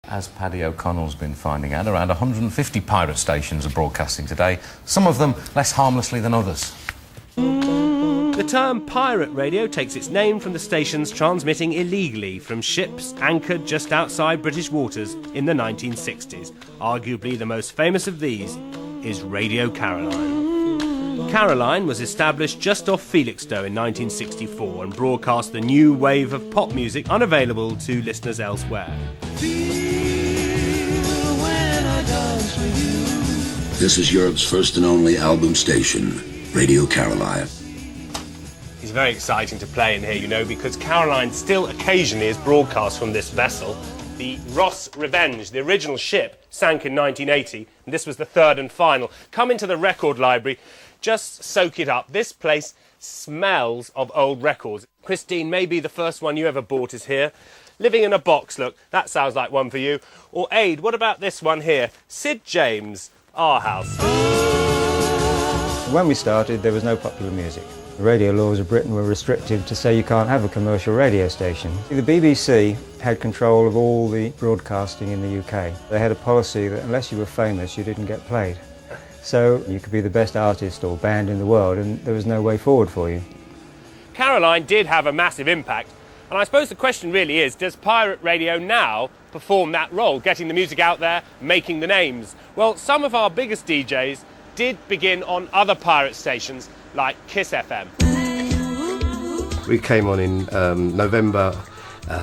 As Paddy O'Connell's been finding out, around 150 pirate stations are broadcasting today, some of them less harmlessly than others. The term pirate radio takes its name from the stations transmitting illegally from ships anchored just outside British waters in the 1960s. Arguably the most famous of these is Radio Caroline. Caroline was established just off Felixstowe in 1964 and broadcast the new wave of pop music unavailable to listeners elsewhere. This is Europe's first and only album station, Radio Caroline. It's very exciting to play in here, you know, because Caroline still occasionally is broadcast from this vessel. The Ross Revenge, the original ship, sank in 1980, and this was the third and final. Come into the record library, just soak it up. This place smells of old records. Christine, maybe the first one you ever bought is here. Living in a Box, look, that sounds like one for you. Or Aid, what about this one here? Sid James, Our House. When we started, there was no popular music. The radio laws of Britain were restrictive to say you can't have a commercial radio station. The BBC had control of all the broadcasting in the UK. They had a policy that unless you were famous, you didn't get played. So you could be the best artist or band in the world and there was no way forward for you. Caroline did have a massive impact, and I suppose the question really is, does pirate radio now perform that role, getting the music out there, making the names? Well, some of our biggest DJs did begin on other pirate stations like Kiss FM. We came on in November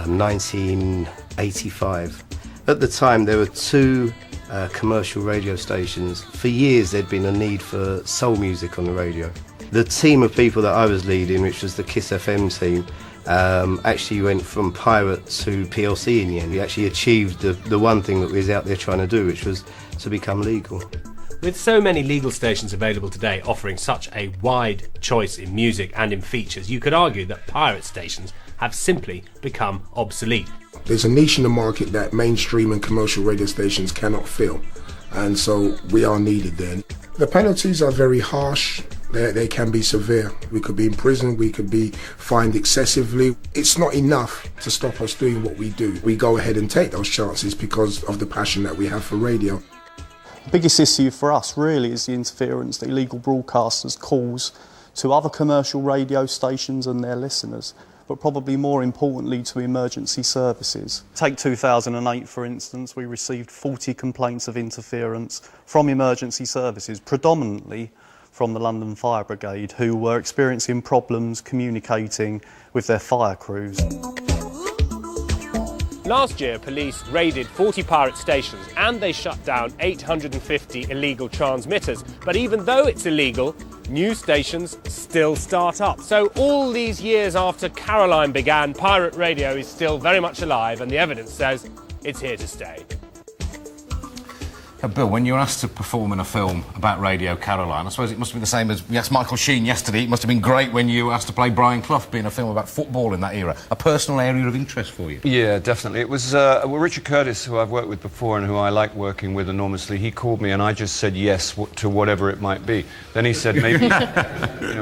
1985. At the time there were two commercial radio stations. For years there'd been a need for soul music on the radio. The team of people that I was leading, which was the Kiss FM team, actually went from pirate to PLC in the end. We actually achieved the one thing that we was out there trying to do, which was to become legal. With so many legal stations available today offering such a wide choice in music and in features, you could argue that pirate stations have simply become obsolete. There's a niche in the market that mainstream and commercial radio stations cannot fill, and so we are needed there. The penalties are very harsh. They can be severe. We could be in prison, we could be fined excessively. It's not enough to stop us doing what we do. We go ahead and take those chances because of the passion that we have for radio. The biggest issue for us really is the interference that illegal broadcasters cause to other commercial radio stations and their listeners, but probably more importantly to emergency services. Take 2008 for instance, we received 40 complaints of interference from emergency services, predominantly from the London Fire Brigade, who were experiencing problems communicating with their fire crews. Last year, police raided 40 pirate stations and they shut down 850 illegal transmitters. But even though it's illegal, new stations still start up. So all these years after Caroline began, pirate radio is still very much alive, and the evidence says it's here to stay. Bill, when you were asked to perform in a film about Radio Caroline, I suppose it must have been the same as we asked Michael Sheen yesterday. It must have been great when you were asked to play Brian Clough, being a film about football in that era. A personal area of interest for you? Yeah, definitely. It was Richard Curtis, who I've worked with before and who I like working with enormously. He called me and I just said yes to whatever it might be. Then he said, maybe,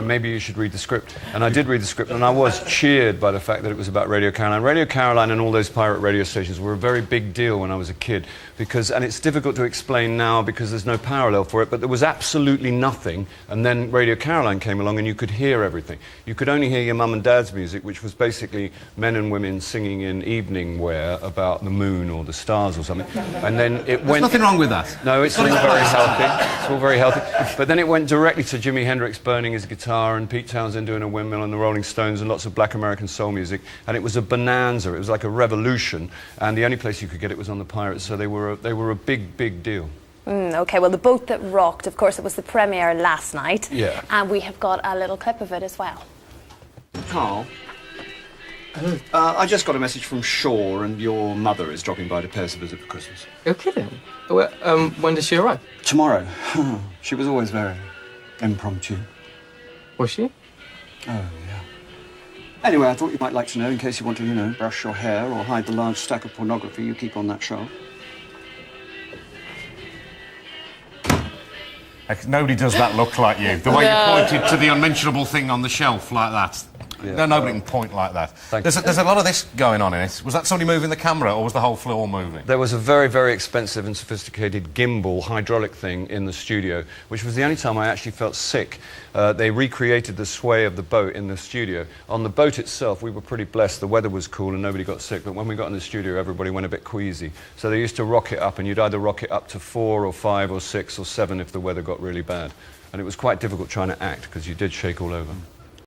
maybe you should read the script. And I did read the script, and I was cheered by the fact that it was about Radio Caroline. Radio Caroline and all those pirate radio stations were a very big deal when I was a kid, and it's difficult to explain now because there's no parallel for it, but there was absolutely nothing, and then Radio Caroline came along and you could hear everything. You could only hear your mum and dad's music, which was basically men and women singing in evening wear about the moon or the stars or something. And then it went... There's nothing wrong with that. No, it's all very healthy. It's all very healthy. But then it went directly to Jimi Hendrix burning his guitar and Pete Townsend doing a windmill and the Rolling Stones and lots of black American soul music. And it was a bonanza. It was like a revolution. And the only place you could get it was on the Pirates, so they were a big, big deal. OK, well, the boat that rocked, of course, it was the premiere last night. Yeah. And we have got a little clip of it as well. Carl, I just got a message from Shaw, and your mother is dropping by to pay us a visit for Christmas. You're kidding? Well, when does she arrive? Tomorrow. She was always very impromptu. Was she? Oh, yeah. Anyway, I thought you might like to know, in case you want to, brush your hair or hide the large stack of pornography you keep on that shelf. Nobody does that look like you. The way you pointed to the unmentionable thing on the shelf like that. No, nobody can point like that. There's a lot of this going on in it. Was that somebody moving the camera, or was the whole floor moving? There was a very, very expensive and sophisticated gimbal hydraulic thing in the studio, which was the only time I actually felt sick. They recreated the sway of the boat in the studio. On the boat itself, we were pretty blessed. The weather was cool and nobody got sick, but when we got in the studio, everybody went a bit queasy. So they used to rock it up, and you'd either rock it up to 4 or 5 or 6 or 7 if the weather got really bad. And it was quite difficult trying to act, because you did shake all over.